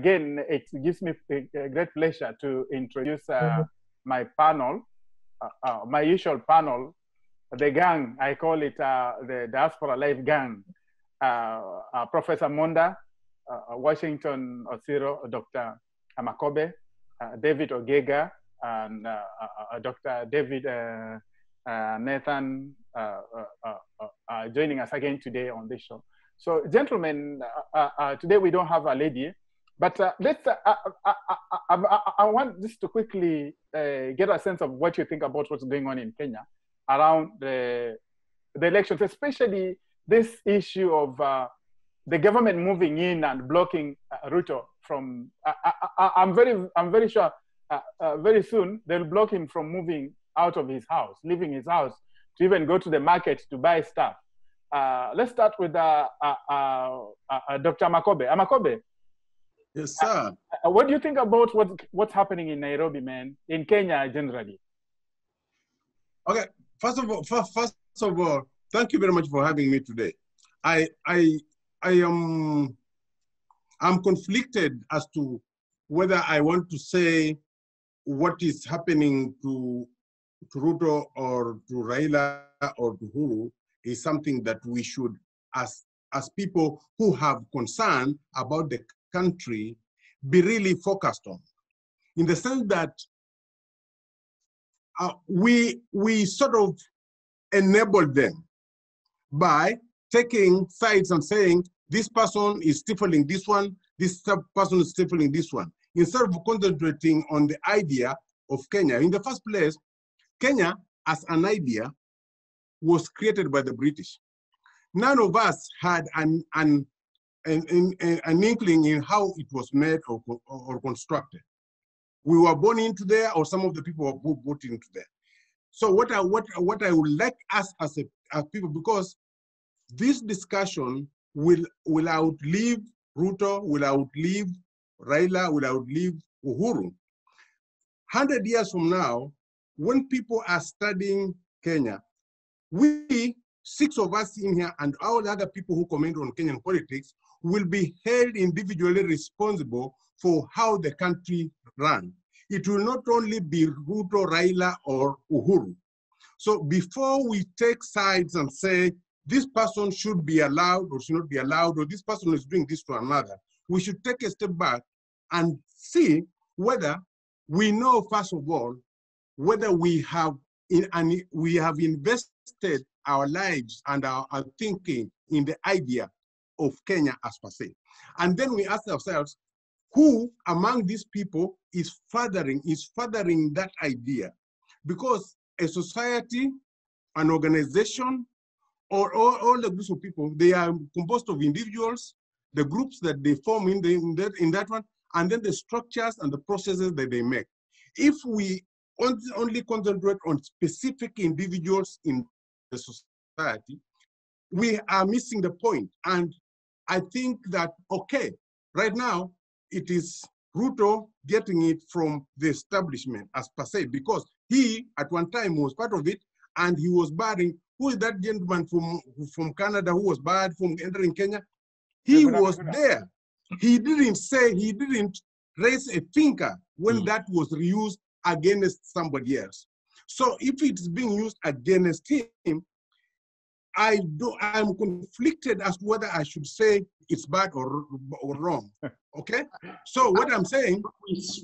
again, it gives me a great pleasure to introduce my panel, my usual panel, the gang. I call it the Diaspora Live Gang. Professor Monda, Washington Osiro, Dr. Makobe, David Ogega, and Dr. David Nathan joining us again today on this show. So, gentlemen, today we don't have a lady, but let's. I want just to quickly get a sense of what you think about what's going on in Kenya around the elections, especially this issue of the government moving in and blocking Ruto from. I'm very sure very soon they'll block him from moving out of his house, leaving his house to even go to the market to buy stuff. Let's start with Dr. Makobe. Makobe. Yes, sir. What do you think about what's happening in Nairobi, man, in Kenya generally? Okay, first of all, thank you very much for having me today. I'm conflicted as to whether I want to say what is happening to Ruto or to Raila or to Uhuru is something that we should, as people who have concern about the country, be really focused on. In the sense that we sort of enabled them by taking sides and saying, this person is stifling this one, this person is stifling this one, instead of concentrating on the idea of Kenya. In the first place, Kenya as an idea was created by the British. None of us had an inkling in how it was made or constructed. We were born into there, or some of the people were born into there. So what I would like us as people, because this discussion will outlive Ruto, will outlive Raila, will outlive Uhuru. 100 years from now, when people are studying Kenya, we, 6 of us in here and all the other people who comment on Kenyan politics will be held individually responsible for how the country ran. It will not only be Ruto, Raila, or Uhuru. So before we take sides and say, this person should be allowed or should not be allowed, or this person is doing this to another, we should take a step back and see whether we know, first of all, whether we have invested our lives and our thinking in the idea of Kenya as per se. And then we ask ourselves, who among these people is furthering that idea? Because a society, an organization, or all the groups of people, they are composed of individuals, the groups that they form in that one, and then the structures and the processes that they make. If we only concentrate on specific individuals in the society, we are missing the point. And I think that, okay, right now, it is Ruto getting it from the establishment as per se, because he, at one time, was part of it, and he was barring, who is that gentleman from Canada who was barred from entering Kenya? He was there. He didn't raise a finger when that was used against somebody else. So if it's being used against him, I'm conflicted as to whether I should say it's bad or wrong. Okay? So what I'm saying,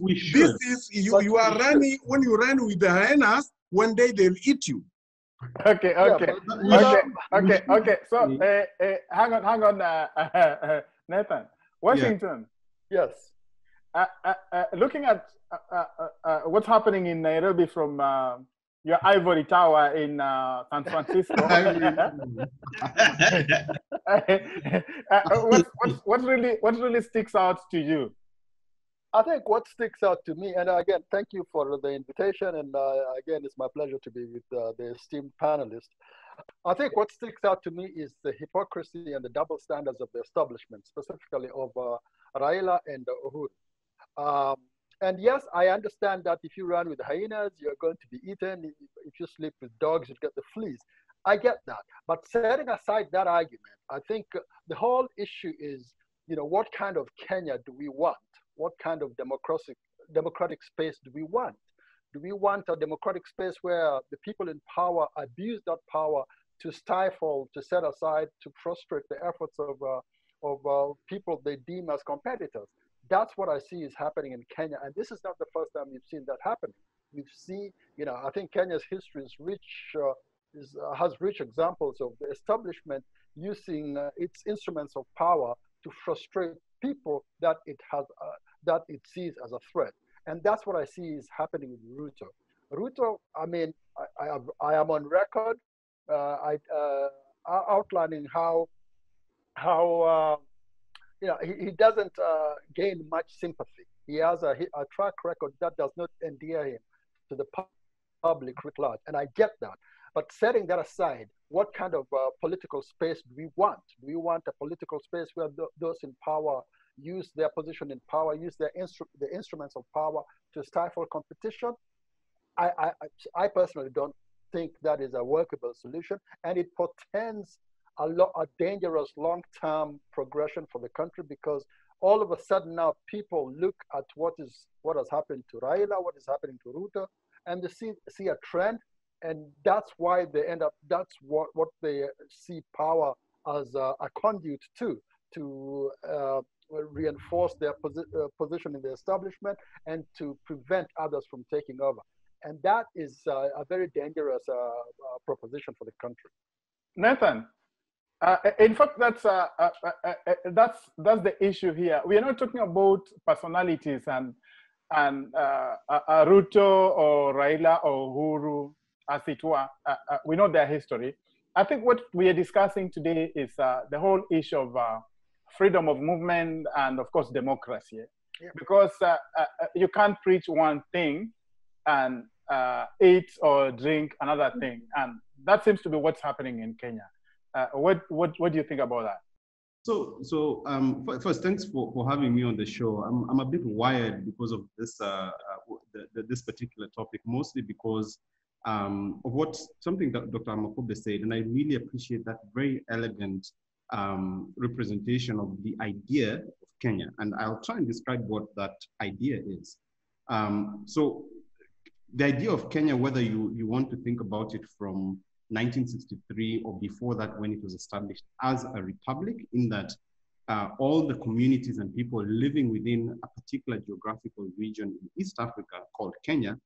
we should. This is, you are running, when you run with the hyenas, one day they'll eat you. Okay. So hang on, Nathan. Washington. Yes. Looking at what's happening in Nairobi from your ivory tower in San Francisco. What really sticks out to you? I think what sticks out to me, and again, thank you for the invitation, and again, it's my pleasure to be with the esteemed panelists. I think what sticks out to me is the hypocrisy and the double standards of the establishment, specifically of Raila and Uhuru. And yes, I understand that if you run with hyenas, you're going to be eaten. If you sleep with dogs, you get the fleas. I get that. But setting aside that argument, I think the whole issue is, what kind of Kenya do we want? what kind of democratic space do we want? Do we want a democratic space where the people in power abuse that power to stifle, to set aside, to frustrate the efforts of people they deem as competitors? That's what I see is happening in Kenya, and this is not the first time we've seen that happening. We've seen, I think Kenya's history is rich, has rich examples of the establishment using its instruments of power to frustrate people that it sees as a threat. And that's what I see is happening with Ruto. Ruto, I mean, I am on record outlining how he doesn't gain much sympathy. He has a track record that does not endear him to the public writ large, and I get that. But setting that aside, what kind of political space do we want? Do we want a political space where those in power use their position in power, use the instruments of power to stifle competition? I personally don't think that is a workable solution, and it portends a dangerous long-term progression for the country, because all of a sudden now people look at what has happened to Raila, what is happening to Ruto, and they see a trend, and that's why they end up, that's what they see power as a conduit to reinforce their position in the establishment and to prevent others from taking over. And that is a very dangerous proposition for the country. Nathan, in fact, that's the issue here. We are not talking about personalities and Ruto or Raila or Uhuru, as it were. We know their history. I think what we are discussing today is the whole issue of freedom of movement and, of course, democracy. Yeah. Because you can't preach one thing and eat or drink another thing, and that seems to be what's happening in Kenya. What do you think about that? So first, thanks for having me on the show. I'm a bit wired because of this this particular topic, mostly because of something that Dr. Amakobe said, and I really appreciate that very elegant representation of the idea of Kenya, and I'll try and describe what that idea is. So the idea of Kenya, whether you want to think about it from 1963 or before that, when it was established as a republic, in that all the communities and people living within a particular geographical region in East Africa called Kenya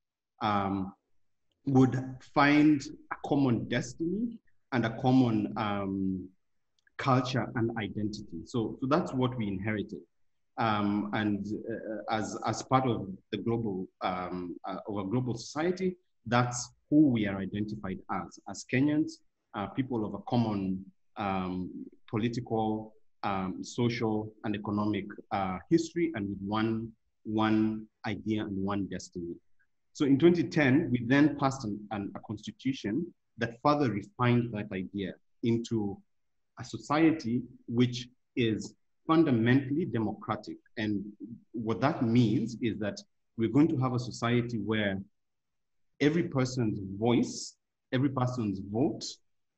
would find a common destiny and a common culture and identity. So that's what we inherited. And as part of the global, of a global society, that's who we are identified as Kenyans, people of a common political, social, and economic history, and with one idea and one destiny. So in 2010, we then passed a constitution that further refined that idea into a society which is fundamentally democratic. And what that means is that we're going to have a society where every person's voice, every person's vote,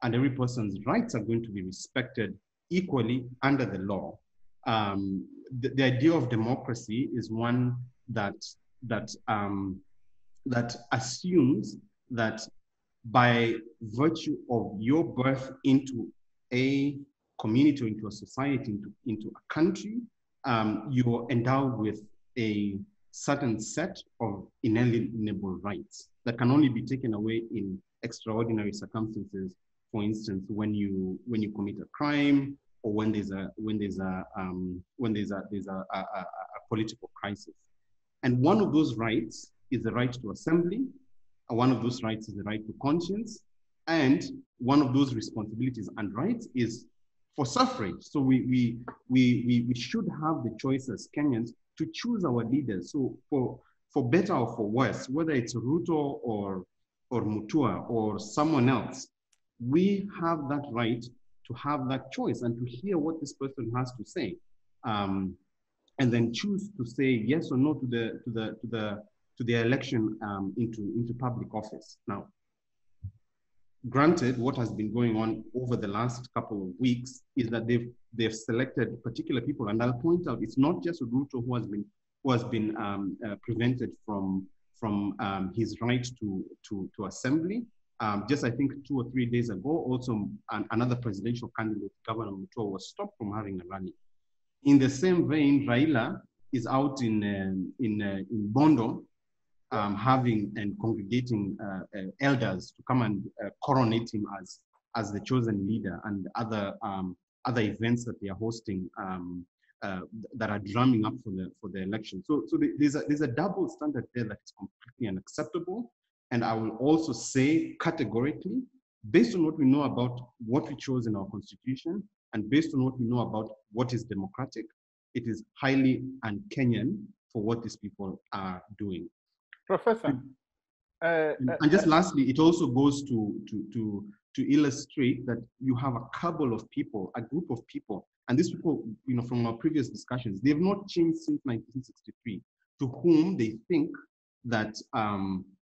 and every person's rights are going to be respected equally under the law. The idea of democracy is one that assumes that by virtue of your birth into a community, or into a society, into a country, you're endowed with a certain set of inalienable rights that can only be taken away in extraordinary circumstances. For instance, when you commit a crime, or when there's a political crisis. And one of those rights is the right to assembly, and one of those rights is the right to conscience, and one of those responsibilities and rights is for suffrage. So we should have the choice as Kenyans to choose our leaders. So for better or for worse, whether it's Ruto or Mutua or someone else, we have that right to have that choice and to hear what this person has to say, and then choose to say yes or no to the election into public office. Now, granted, what has been going on over the last couple of weeks is that they've selected particular people, and I'll point out it's not just Ruto who has been who has been prevented from his right to assembly. Just I think 2 or 3 days ago, also another presidential candidate, Governor Mutua, was stopped from having a rally. In the same vein, Raila is out in Bondo, having and congregating elders to come and coronate him as the chosen leader, and other events that they are hosting that are drumming up for the election. So there's a double standard there that is completely unacceptable. And I will also say categorically, based on what we know about what we chose in our constitution, and based on what we know about what is democratic, it is highly un-Kenyan for what these people are doing. Professor. And just lastly, it also goes to illustrate that you have a couple of people, a group of people, and these people, you know, from our previous discussions, they have not changed since 1963, to whom they think that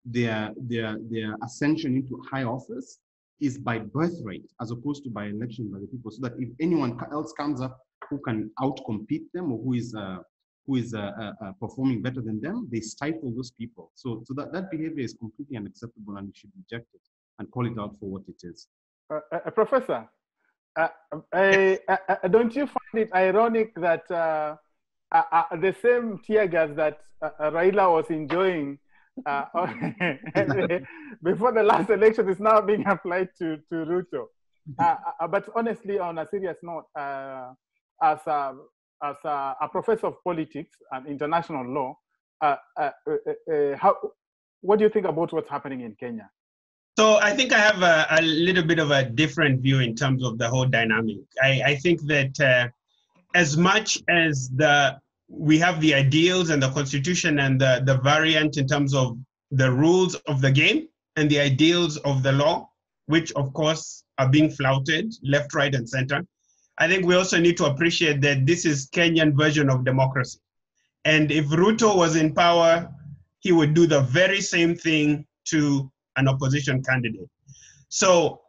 their ascension into high office is by birthright as opposed to by election by the people, so that if anyone else comes up who can outcompete them or who is performing better than them, they stifle those people. So that behavior is completely unacceptable, and we should reject it and call it out for what it is. Professor, don't you find it ironic that the same tear gas that Raila was enjoying before the last election is now being applied to Ruto? But honestly, on a serious note, as a professor of politics and international law, what do you think about what's happening in Kenya? So I think I have a little bit of a different view in terms of the whole dynamic. I think that as much as we have the ideals and the constitution and the variant in terms of the rules of the game and the ideals of the law, which of course are being flouted left, right, and center, I think we also need to appreciate that this is Kenyan version of democracy. And if Ruto was in power, he would do the very same thing to an opposition candidate. So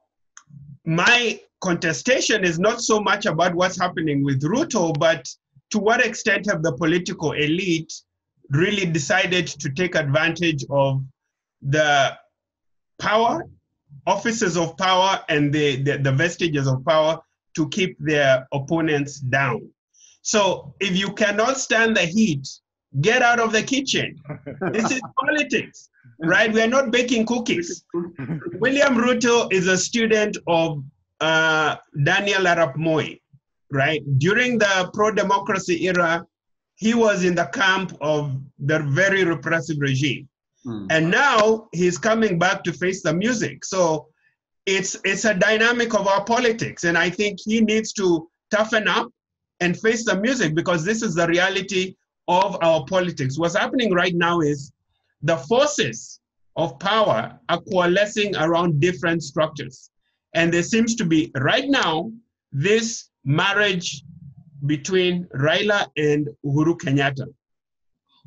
my contestation is not so much about what's happening with Ruto, but to what extent have the political elite really decided to take advantage of the power, offices of power, and the vestiges of power to keep their opponents down. So if you cannot stand the heat, get out of the kitchen. This is politics, right? We are not baking cookies. William Ruto is a student of Daniel Arap Moi, right? During the pro-democracy era, he was in the camp of the very repressive regime. And now he's coming back to face the music. So it's a dynamic of our politics. And I think he needs to toughen up and face the music, because this is the reality of our politics. What's happening right now is the forces of power are coalescing around different structures. And there seems to be, right now, this marriage between Raila and Uhuru Kenyatta.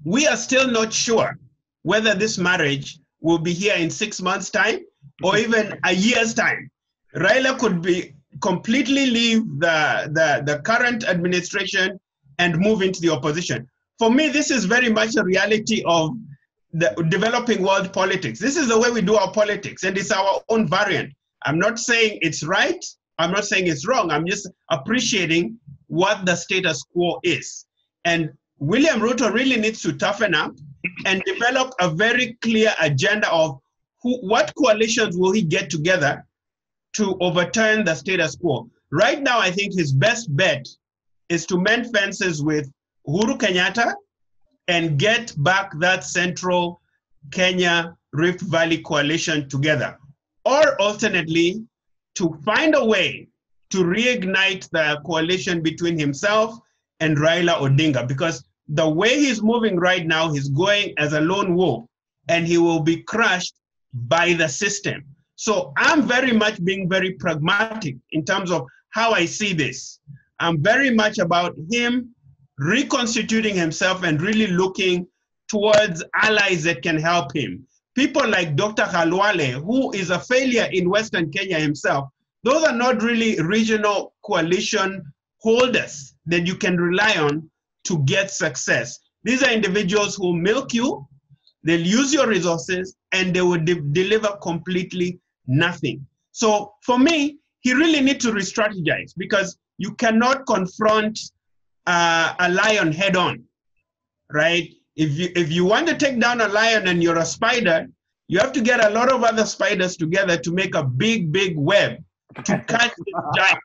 We are still not sure whether this marriage will be here in 6 months' time or even a year's time. Raila could be completely leave the current administration and move into the opposition. For me, this is very much a reality of the developing world politics. This is the way we do our politics, and it's our own variant. I'm not saying it's right. I'm not saying it's wrong. I'm just appreciating what the status quo is. And William Ruto really needs to toughen up and develop a very clear agenda of what coalitions will he get together to overturn the status quo. Right now, I think his best bet is to mend fences with Uhuru Kenyatta and get back that central Kenya Rift Valley coalition together. Or alternately, to find a way to reignite the coalition between himself and Raila Odinga, because the way he's moving right now, he's going as a lone wolf, and he will be crushed by the system. So I'm very much being very pragmatic in terms of how I see this. I'm very much about him reconstituting himself and really looking towards allies that can help him. People like Dr. Khalwale, who is a failure in Western Kenya himself, those are not really regional coalition holders that you can rely on to get success. These are individuals who milk you, they'll use your resources, and they will deliver completely nothing. So for me, he really needs to re-strategize, because you cannot confront a lion head on, right? If you want to take down a lion and you're a spider, you have to get a lot of other spiders together to make a big, big web to catch the giant.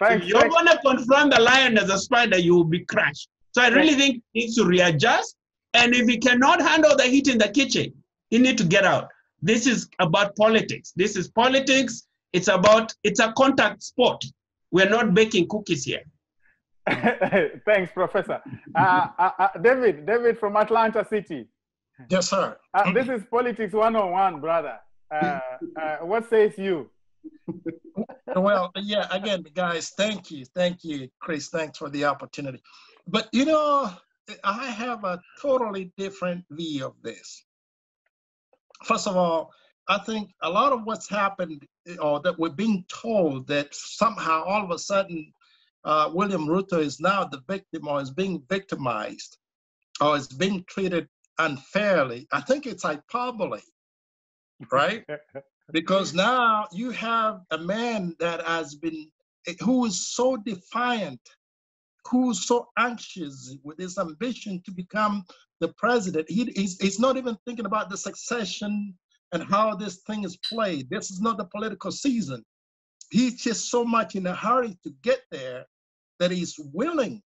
If you're going to confront the lion as a spider, you will be crushed. So I really think he needs to readjust. And if he cannot handle the heat in the kitchen, he needs to get out. This is about politics. This is politics. It's a contact sport. We're not baking cookies here. Thanks, Professor. David from Atlanta City. Yes, sir. This is Politics 101, brother. What says you? Well, yeah, again, guys, thank you, Chris. Thanks for the opportunity. But, you know, I have a totally different view of this. First of all, I think a lot of what's happened, or that we're being told that somehow all of a sudden William Ruto is now the victim, or is being victimized, or is being treated unfairly, I think it's hyperbole, right? Because now you have a man that who is so defiant, who's so anxious with his ambition to become the president. He's not even thinking about the succession and how this thing is played. This is not the political season. He's just so much in a hurry to get there that he's willing,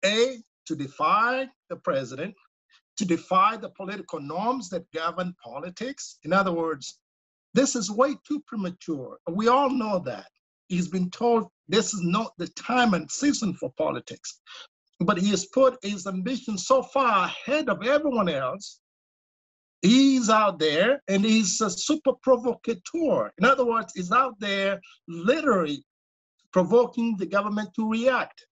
to defy the president, to defy the political norms that govern politics. In other words, this is way too premature. We all know that. He's been told this is not the time and season for politics. But he has put his ambition so far ahead of everyone else. He's out there and he's a super provocateur. In other words, he's out there literally provoking the government to react.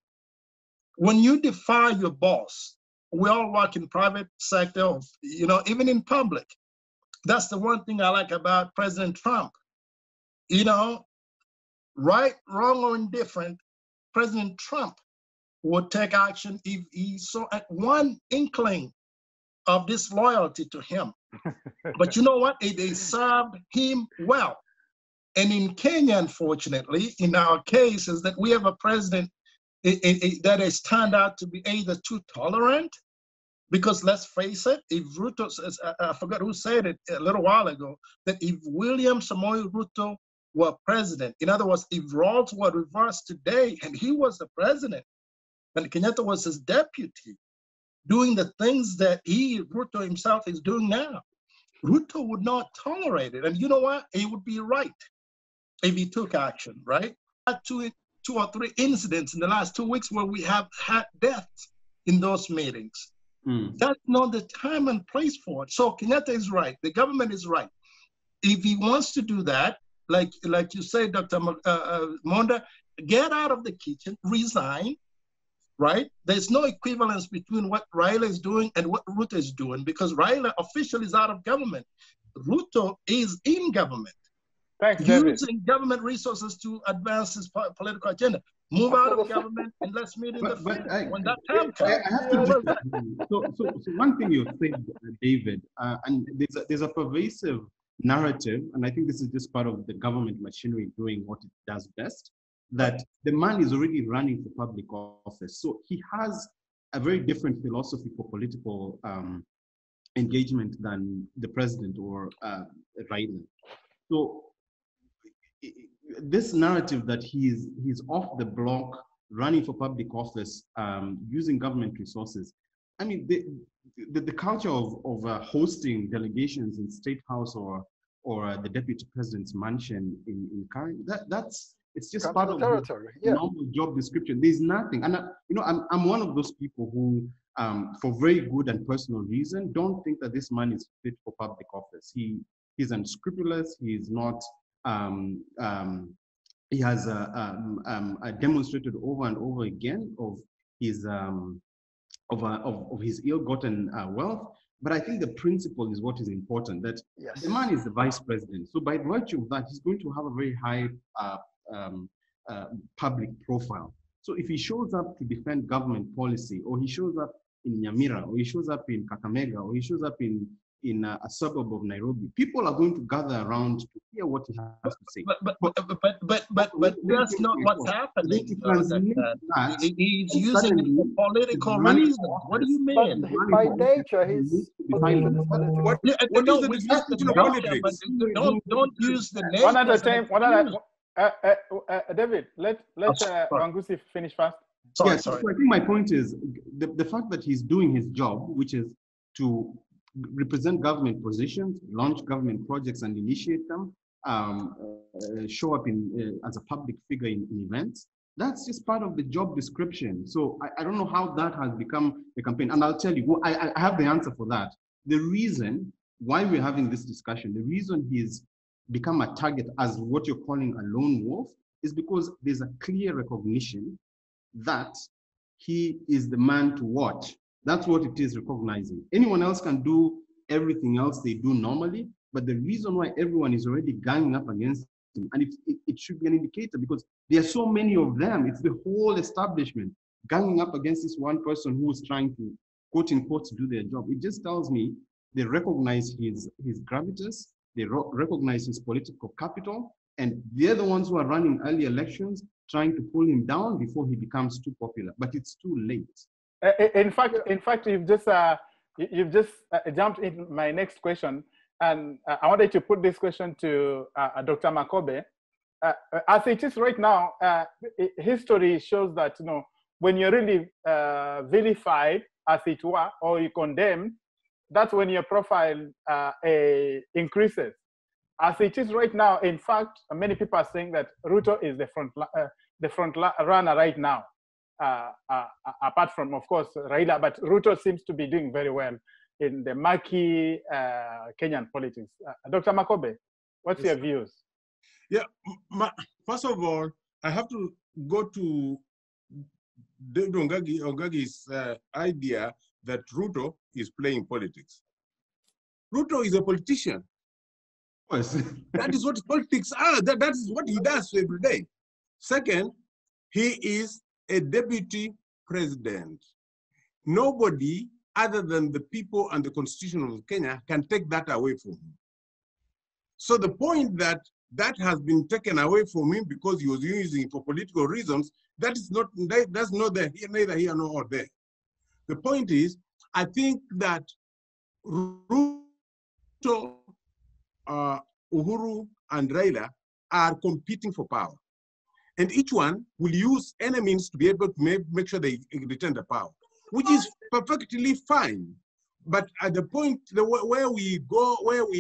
When you defy your boss, we all work in private sector, you know, even in public. That's the one thing I like about President Trump. You know, right, wrong, or indifferent, President Trump would take action if he saw one inkling of disloyalty to him. But you know what? It served him well. And in Kenya, unfortunately, in our case, is that we have a president that has turned out to be either too tolerant, because let's face it, if Ruto, I forgot who said it a little while ago, that if William Samoei Ruto were president, in other words, if roles were reversed today and he was the president, and Kenyatta was his deputy, doing the things that Ruto himself is doing now, Ruto would not tolerate it. And you know what? He would be right if he took action, right? Two or three incidents in the last 2 weeks where we have had deaths in those meetings. That's not the time and place for it. So Kenyatta is right. The government is right. If he wants to do that, like you say, Dr. Monda, get out of the kitchen, resign, right? There's no equivalence between what Raila is doing and what Ruto is doing, because Raila officially is out of government. Ruto is in government. Thanks, using government resources to advance his political agenda. Move out of government and let's meet in the field when that time comes. I have to so one thing you said, David, and there's a pervasive narrative, and I think this is just part of the government machinery doing what it does best, that the man is already running for public office. So he has a very different philosophy for political engagement than the president or Raila. So this narrative that he's off the block, running for public office, using government resources. I mean, the culture of hosting delegations in State House or the Deputy President's mansion in Karen, it's just part of the normal job description. There's nothing, and I'm one of those people who, for very good and personal reason, don't think that this man is fit for public office. He's unscrupulous. He's not. He has demonstrated over and over again of his ill-gotten wealth. But I think the principle is what is important. That the man is the vice president, so by virtue of that, he's going to have a very high public profile. So if he shows up to defend government policy, or he shows up in Nyamira, or he shows up in Kakamega, or he shows up in a suburb of Nairobi, people are going to gather around to hear what he has to say. But that's not what's happening. He's using it for political reasons. What do you mean? But by nature, his position is political. What is the definition of politics? Don't use the name. One at a time. David, let Wangusi finish first. Sorry. So I think my point is the fact that he's doing his job, which is to represent government positions, launch government projects and initiate them, show up as a public figure in events. That's just part of the job description. So I don't know how that has become a campaign. And I'll tell you, I have the answer for that. The reason why we're having this discussion, the reason he's become a target as what you're calling a lone wolf, is because there's a clear recognition that he is the man to watch. That's what it is recognizing. Anyone else can do everything else they do normally, but the reason why everyone is already ganging up against him, and it should be an indicator because there are so many of them, it's the whole establishment ganging up against this one person who is trying to, quote unquote, do their job. It just tells me they recognize his gravitas, they recognize his political capital, and they're the ones who are running early elections, trying to pull him down before he becomes too popular, but it's too late. In fact, you've just jumped into my next question, and I wanted to put this question to Dr. Makobe. As it is right now, history shows that when you're really vilified, as it were, or you condemn, that's when your profile increases. As it is right now, in fact, many people are saying that Ruto is the front runner right now. Apart from, of course, Raila, but Ruto seems to be doing very well in the murky Kenyan politics. Dr. Makobe, what's your views? Yeah, first of all, I have to go to David Ongagi's idea that Ruto is playing politics. Ruto is a politician. That is what politics are. That is what he does every day. Second, he is a deputy president. Nobody other than the people and the constitution of Kenya can take that away from him. So the point that has been taken away from him because he was using it for political reasons, that's neither here nor there. The point is, I think that Ruto, Uhuru, and Raila are competing for power. And each one will use any means to be able to make sure they retain the power, which is perfectly fine. But at the point where we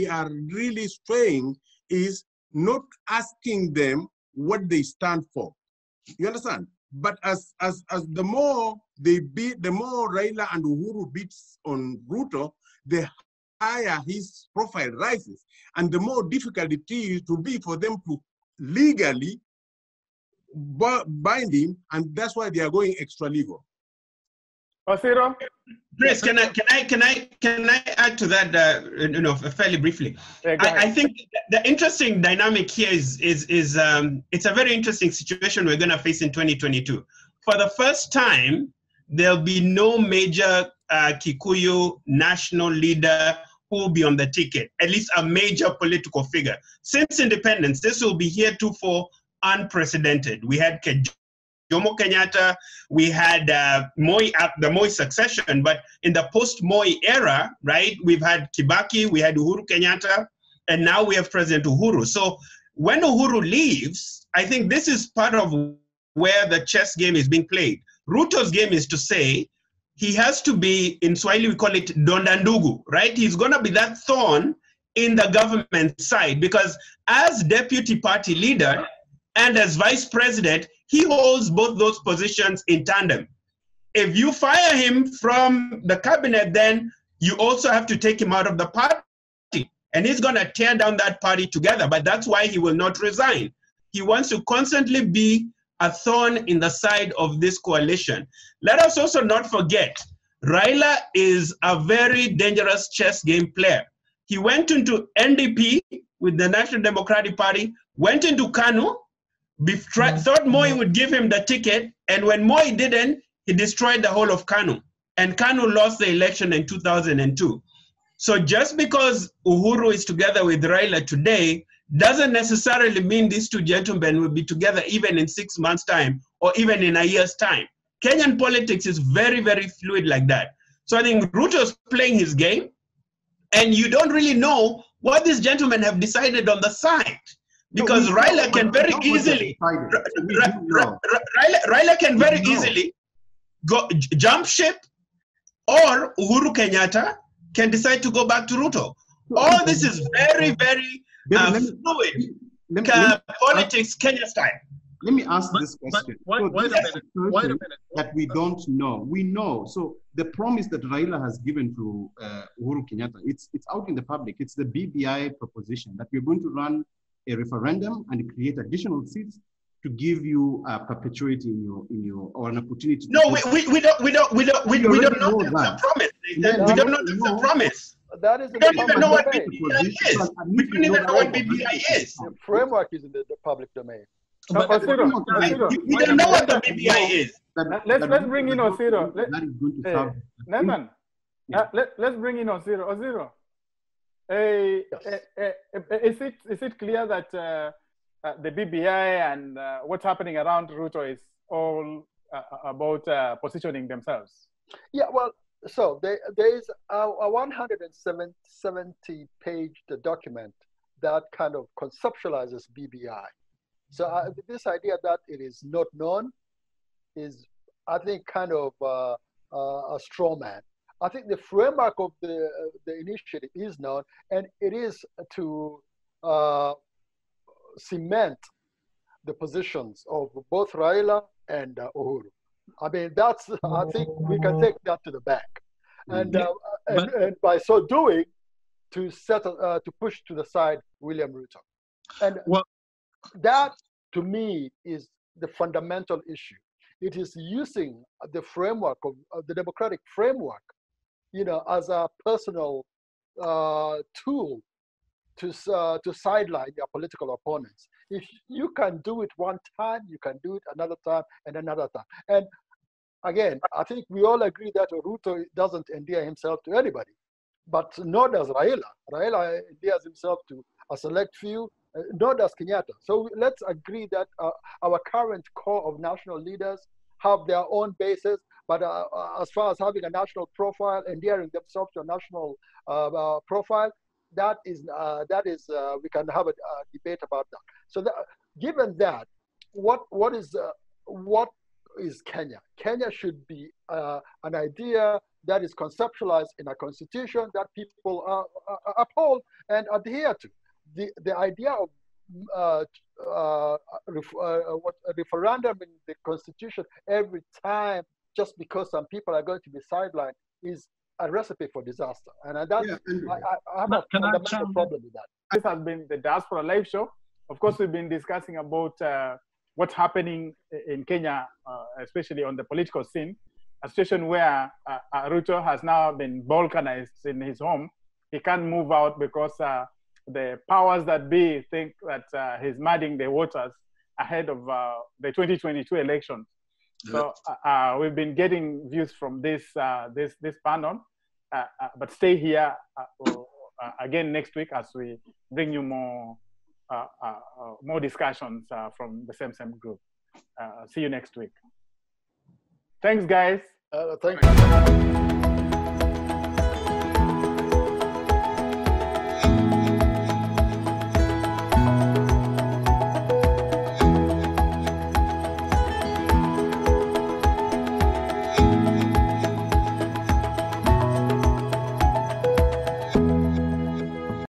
are really straying is not asking them what they stand for. You understand? But as the more they beat, the more Raila and Uhuru beats on Ruto, the higher his profile rises, and the more difficult it is to be for them to legally bind him, and that's why they are going extra legal. Osiro? Chris, can I add to that fairly briefly? Yeah, I think the interesting dynamic here is it's a very interesting situation we're going to face in 2022. For the first time, there'll be no major Kikuyu national leader who will be on the ticket, at least a major political figure. Since independence, this will be heretofore unprecedented. We had Jomo Kenyatta, we had Moi, the Moi succession, but in the post-Moi era, right, we've had Kibaki, we had Uhuru Kenyatta, and now we have President Uhuru. So when Uhuru leaves, I think this is part of where the chess game is being played. Ruto's game is to say he has to be, in Swahili we call it Dondandugu, right? He's gonna be that thorn in the government side, because as deputy party leader and as vice president, he holds both those positions in tandem. If you fire him from the cabinet, then you also have to take him out of the party. And he's going to tear down that party together. But that's why he will not resign. He wants to constantly be a thorn in the side of this coalition. Let us also not forget, Raila is a very dangerous chess game player. He went into NDP with the National Democratic Party, went into KANU, thought Moi would give him the ticket, and when Moi didn't, he destroyed the whole of Kanu. And Kanu lost the election in 2002. So just because Uhuru is together with Raila today doesn't necessarily mean these two gentlemen will be together even in 6 months' time or even in a year's time. Kenyan politics is very, very fluid like that. So I think Ruto's playing his game, and you don't really know what these gentlemen have decided on the side. Because Raila can very easily, Raila can very easily jump ship, or Uhuru Kenyatta can decide to go back to Ruto. All this is very, very fluid politics, Kenya style. Let me ask this question. Wait a minute. That we don't know. We know. So the promise that Raila has given to Uhuru Kenyatta, it's out in the public. It's the BBI proposition that we're going to run a referendum and create additional seats to give you perpetuity in your or an opportunity. No, we don't know the promise. We don't know the promise. That is we don't even know what BBI is. We don't even know what BBI is. The framework is in the public domain. We don't know what the BBI is. Let's bring in Osiro. That is going to serve. Nathan, let's bring in Osiro. Osiro, is it clear that the BBI and what's happening around Ruto is all about positioning themselves? Yeah, well, so there is a 170-page document that kind of conceptualizes BBI. So this idea that it is not known is, I think, kind of a straw man. I think the framework of the initiative is known, and it is to cement the positions of both Raila and Uhuru. I mean, that's, I think we can take that to the bank. And, and by so doing, to push to the side William Ruto. And that, to me, is the fundamental issue. It is using the framework of the democratic framework, you know, as a personal tool to sideline your political opponents. If you can do it one time, you can do it another time and another time. And again, I think we all agree that Ruto doesn't endear himself to anybody, but nor does Raila. Raila endears himself to a select few, nor does Kenyatta. So let's agree that our current core of national leaders have their own bases, but as far as having a national profile, endearing themselves to a national profile, that is we can have a debate about that. So given that, what is Kenya? Kenya should be an idea that is conceptualized in a constitution that people uphold and adhere to. The idea of referendum in the constitution every time just because some people are going to be sidelined is a recipe for disaster. And I have a fundamental problem with that. This has been the Diaspora Live Show. Of course, we've been discussing about what's happening in Kenya, especially on the political scene, a situation where Ruto has now been balkanized in his home. He can't move out because the powers that be think that he's muddying the waters ahead of the 2022 elections. So we've been getting views from this panel, but stay here again next week as we bring you more discussions from the same group. See you next week. Thanks, guys. Thank you.